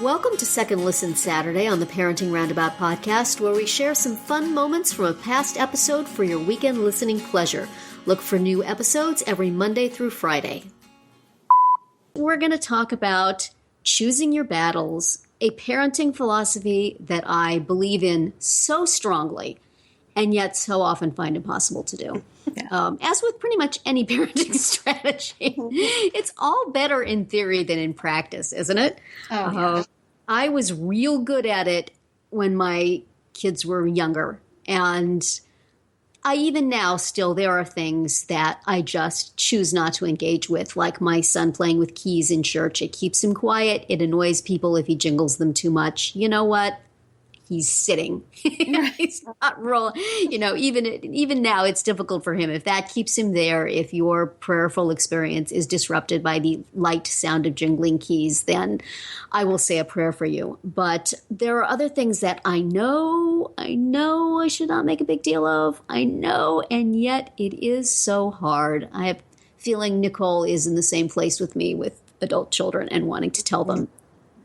Welcome to Second Listen Saturday on the Parenting Roundabout podcast, where we share some fun moments from a past episode for your weekend listening pleasure. Look for new episodes every Monday through Friday. We're going to talk about choosing your battles, a parenting philosophy that I believe in so strongly and yet so often find impossible to do. Yeah. As with pretty much any parenting strategy, it's all better in theory than in practice, isn't it? Oh, yeah. I was real good at it when my kids were younger. And I even now still, there are things that I just choose not to engage with, like my son playing with keys in church. It keeps him quiet. It annoys people if he jingles them too much. You know what? He's sitting. He's not rolling. You know, even now it's difficult for him. If that keeps him there, if your prayerful experience is disrupted by the light sound of jingling keys, then I will say a prayer for you. But there are other things that I know I should not make a big deal of. I know, and yet it is so hard. I have a feeling Nicole is in the same place with me with adult children and wanting to tell them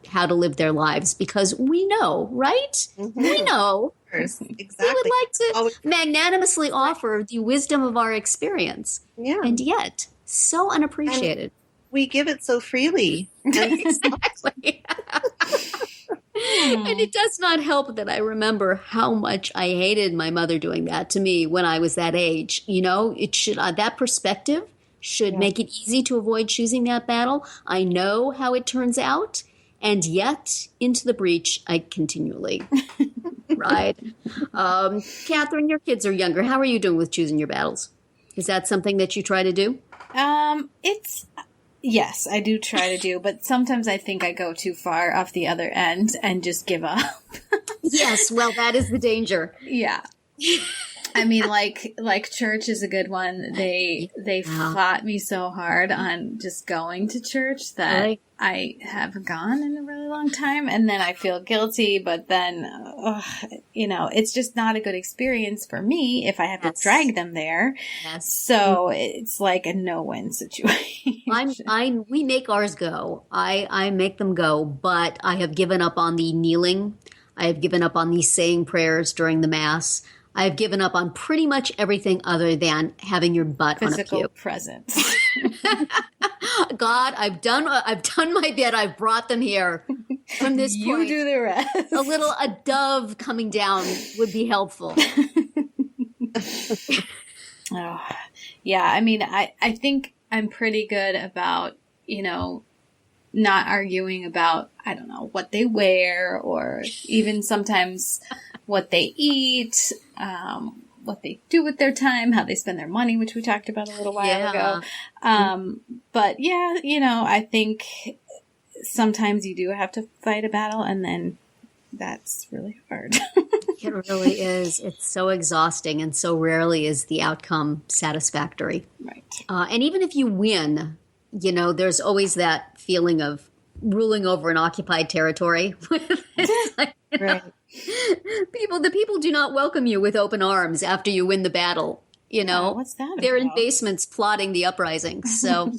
how to live their lives, because we know, right? Mm-hmm. We know. Exactly. We would like to magnanimously offer the wisdom of our experience. Yeah. And yet, so unappreciated. And we give it so freely. Exactly. And it does not help that I remember how much I hated my mother doing that to me when I was that age. You know, it should that perspective should make it easy to avoid choosing that battle. I know how it turns out. And yet, into the breach, I continually ride. Catherine, your kids are younger. How are you doing with choosing your battles? Is that something that you try to do? Yes, I do try to do, but sometimes I think I go too far off the other end and just give up. Yes, well, that is the danger. Yeah. I mean, like church is a good one. They fought me so hard on just going to church that I haven't gone in a really long time. And then I feel guilty, but then, it's just not a good experience for me if I have to drag them there. Yes. So it's like a no-win situation. We make ours go. I make them go, but I have given up on the kneeling. I have given up on the saying prayers during the Mass. I've given up on pretty much everything other than having your butt physical on a pew. Presence. God, I've done my bit. I've brought them here. From this point, you do the rest. A dove coming down would be helpful. Oh, yeah. I mean, I think I'm pretty good about, not arguing about, I don't know, what they wear or even sometimes what they eat, what they do with their time, how they spend their money, which we talked about a little while ago. But yeah, I think sometimes you do have to fight a battle, and then that's really hard. It really is. It's so exhausting, and so rarely is the outcome satisfactory. Right. And even if you win, there's always that feeling of ruling over an occupied territory. Right. The people do not welcome you with open arms after you win the battle. What's that They're about? in basements plotting the uprising. So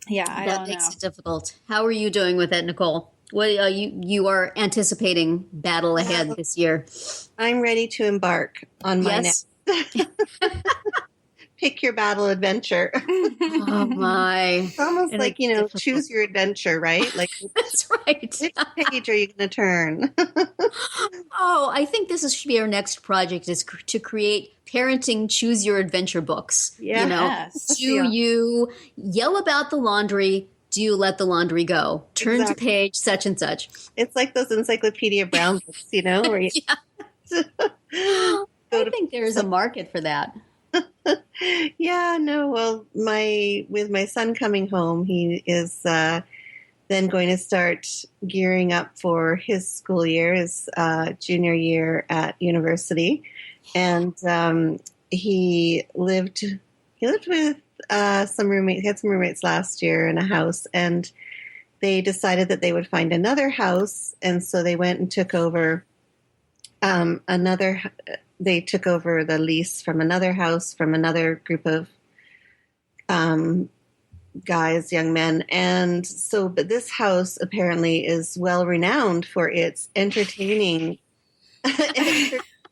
yeah, that makes it difficult. How are you doing with it, Nicole? What you are anticipating battle ahead this year? I'm ready to embark on my next. Pick your battle adventure. Oh my! It's almost like choose your adventure, right? Like that's right. Which page are you going to turn? Oh, I think should be our next project: is to create parenting choose your adventure books. Yes. Do you yell about the laundry? Do you let the laundry go? Turn to page such and such. It's like those Encyclopedia Brown books, where you. I think there's a market for that. Yeah, no. Well, with my son coming home, he is then going to start gearing up for his school year, his junior year at university, and he lived with some roommates. He had some roommates last year in a house, and they decided that they would find another house, and so they went and took over They took over the lease from another house from another group of guys, young men. And so, but this house apparently is well renowned for its entertaining.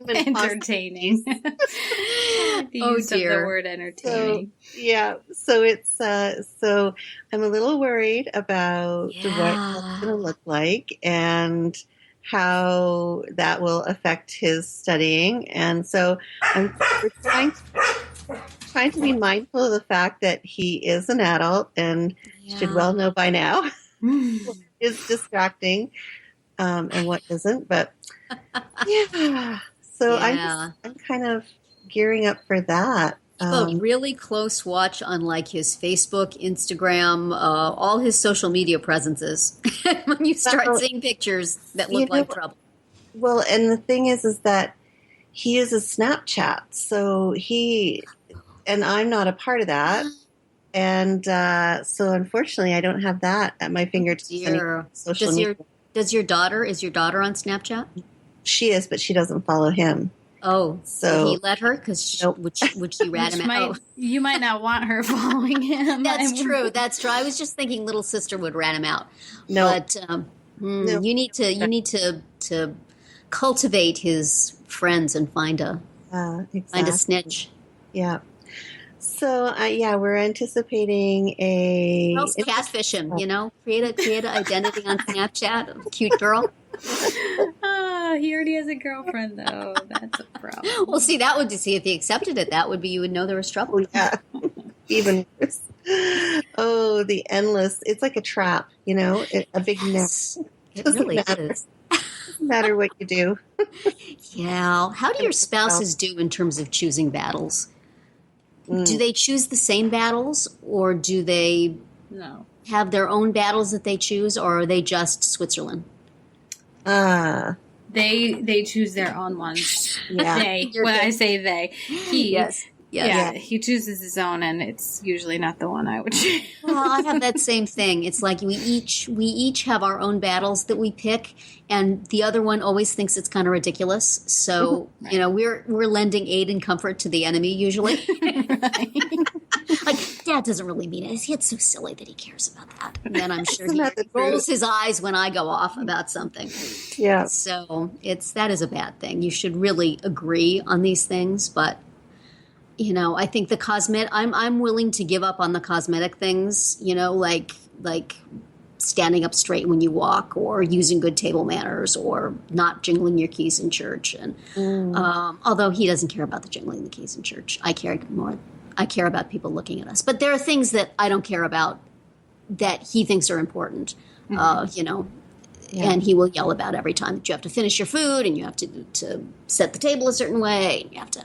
Entertaining. The use of the word entertaining. So, yeah. So it's, so I'm a little worried about what that's going to look like and how that will affect his studying. And so we're trying to be mindful of the fact that he is an adult and should well know by now what is distracting and what isn't. But so I'm kind of gearing up for that. A really close watch on like his Facebook, Instagram, all his social media presences. When you start seeing pictures that look like trouble. Well, and the thing is that he uses Snapchat, so and I'm not a part of that. And so unfortunately, I don't have that at my fingertips. Social media. Is your daughter on Snapchat? She is, but she doesn't follow him. Oh, so he let her? Because would she rat him out? You might not want her following him. That's true. I was just thinking little sister would rat him out. No. But you need to cultivate his friends and find a snitch. Yeah. So we're anticipating a catfish him. Create an identity on Snapchat, a cute girl. He already has a girlfriend, though. That's a problem. Well, see, if he accepted it, that would be, you would know there was trouble. Yeah, even worse. Oh, the endless! It's like a trap, a big net. It really is. Doesn't matter what you do. Yeah. How do your spouses do in terms of choosing battles? Do they choose the same battles, or do they have their own battles that they choose, or are they just Switzerland? They choose their own ones. Yeah. When I say they, he. Yes. Yeah, he chooses his own, and it's usually not the one I would choose. Well, I have that same thing. It's like we each have our own battles that we pick, and the other one always thinks it's kind of ridiculous. So we're lending aid and comfort to the enemy usually. Like, Dad doesn't really mean it. It's so silly that he cares about that. And then I'm sure he rolls his eyes when I go off about something. Yeah. So that is a bad thing. You should really agree on these things, but. I think the I'm willing to give up on the cosmetic things, like standing up straight when you walk, or using good table manners, or not jingling your keys in church. And although he doesn't care about the jingling the keys in church, I care about people looking at us. But there are things that I don't care about that he thinks are important, and he will yell about every time that you have to finish your food and you have to set the table a certain way and you have to.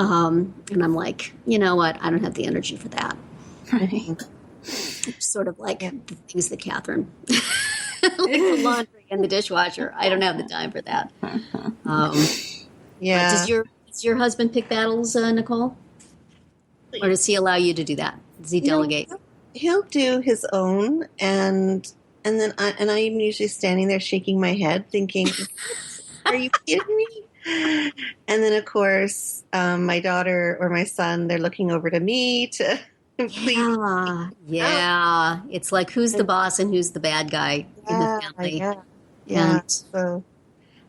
And I'm like, you know what? I don't have the energy for that. Sort of like the things that Catherine, like the laundry and the dishwasher. I don't have the time for that. Does your husband pick battles, Nicole? Or does he allow you to do that? Does he delegate? He'll do his own, and then I'm usually standing there shaking my head, thinking, "Are you kidding me?" And then, of course, my daughter or my son, they're looking over to me to please. Yeah. It's like, who's the boss and who's the bad guy in the family. Yeah.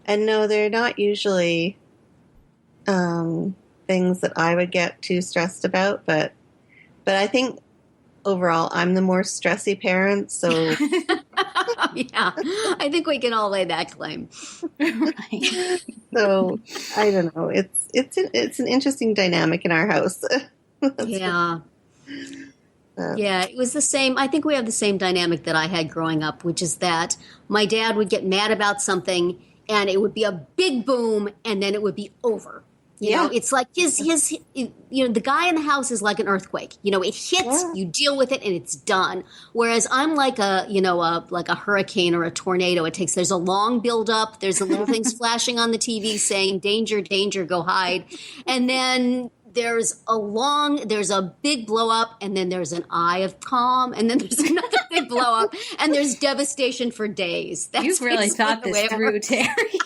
And no, they're not usually things that I would get too stressed about. But I think overall, I'm the more stressy parent, so... Yeah, I think we can all lay that claim. So, I don't know. It's an interesting dynamic in our house. Yeah. Yeah, it was the same. I think we have the same dynamic that I had growing up, which is that my dad would get mad about something, and it would be a big boom, and then it would be over. You know, it's like the guy in the house is like an earthquake. It hits, you deal with it, and it's done. Whereas I'm like like a hurricane or a tornado. There's a long build up. There's the little things flashing on the TV saying, danger, danger, go hide. And then there's a big blow up, and then there's an eye of calm, and then there's another big blow up, and there's devastation for days. You've really thought this through, Terry.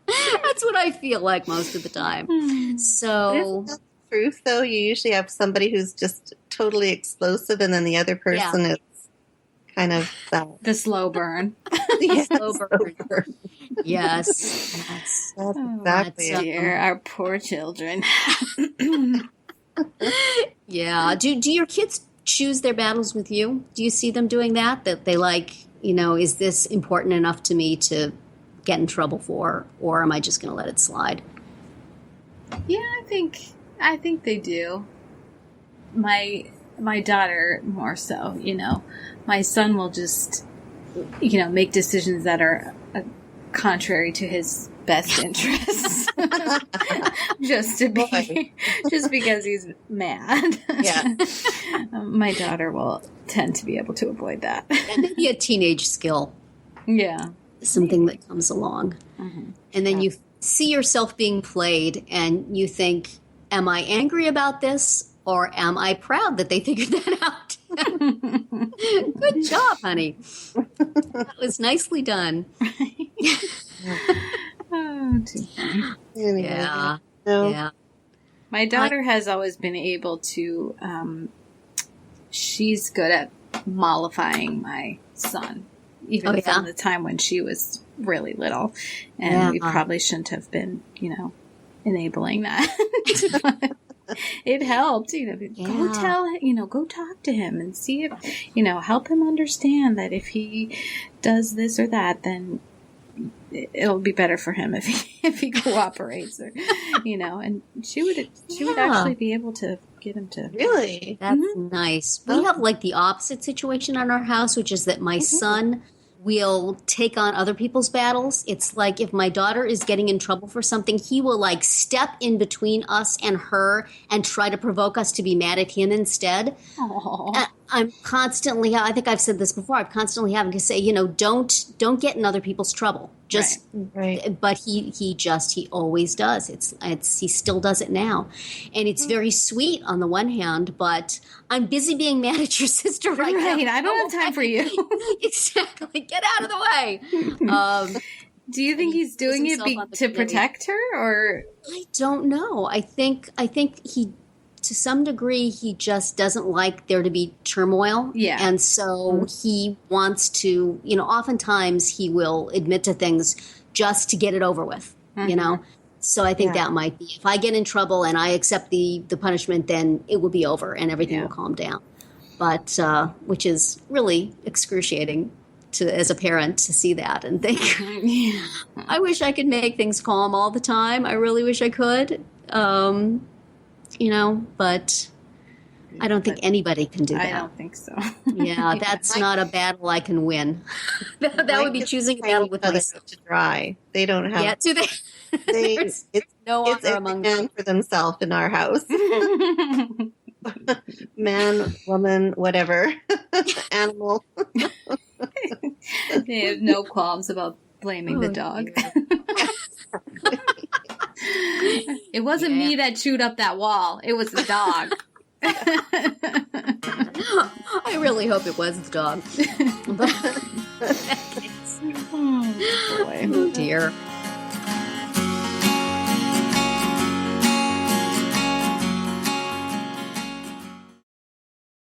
That's what I feel like most of the time. So, truth, though? You usually have somebody who's just totally explosive, and then the other person is kind of the slow burn. Slow burn. Yes. That's exactly it. Dear, our poor children. Yeah. Do your kids choose their battles with you? Do you see them doing that? That they like, is this important enough to me to get in trouble for, or am I just going to let it slide? Yeah, I think they do. My daughter more so, My son will just, make decisions that are contrary to his best interests, just because he's mad. Yeah. My daughter will tend to be able to avoid that. And maybe a teenage skill. Yeah. Something that comes along. Mm-hmm. And then you see yourself being played and you think, am I angry about this or am I proud that they figured that out? Good job, honey. That was nicely done. Oh, too funny. Yeah. No. Yeah. My daughter has always been able to, she's good at mollifying my son, even from the time when she was really little. And we probably shouldn't have been, enabling that. But it helped, go tell, go talk to him and see if, help him understand that if he does this or that, then it'll be better for him if he cooperates, or and she would actually be able to get him to. Really? That's nice. We have like the opposite situation on our house, which is that my son will take on other people's battles. It's like if my daughter is getting in trouble for something, he will like step in between us and her and try to provoke us to be mad at him instead. I'm constantly, I think I've said this before, I'm constantly having to say, don't get in other people's trouble. Just, right. But he always does. He still does it now. And it's very sweet on the one hand, but I'm busy being mad at your sister right now. I don't have time for you. Exactly. Get out of the way. Do you think he's doing it to protect her, or? I don't know. I think he, to some degree, he just doesn't like there to be turmoil. Yeah. And so he wants to, oftentimes he will admit to things just to get it over with, So I think that might be, if I get in trouble and I accept the punishment, then it will be over and everything will calm down. But, which is really excruciating as a parent to see that and think, I wish I could make things calm all the time. I really wish I could. But I don't think anybody can do that. I don't think so. Yeah, that's not a battle I can win. that would be choosing a battle with myself. To dry. They don't have. Yeah, do they? It's no honor among them for themselves in our house. Man, woman, whatever, animal. They have no qualms about blaming the dog. It wasn't me that chewed up that wall. It was the dog. I really hope it was the dog. Oh, boy. Oh, dear.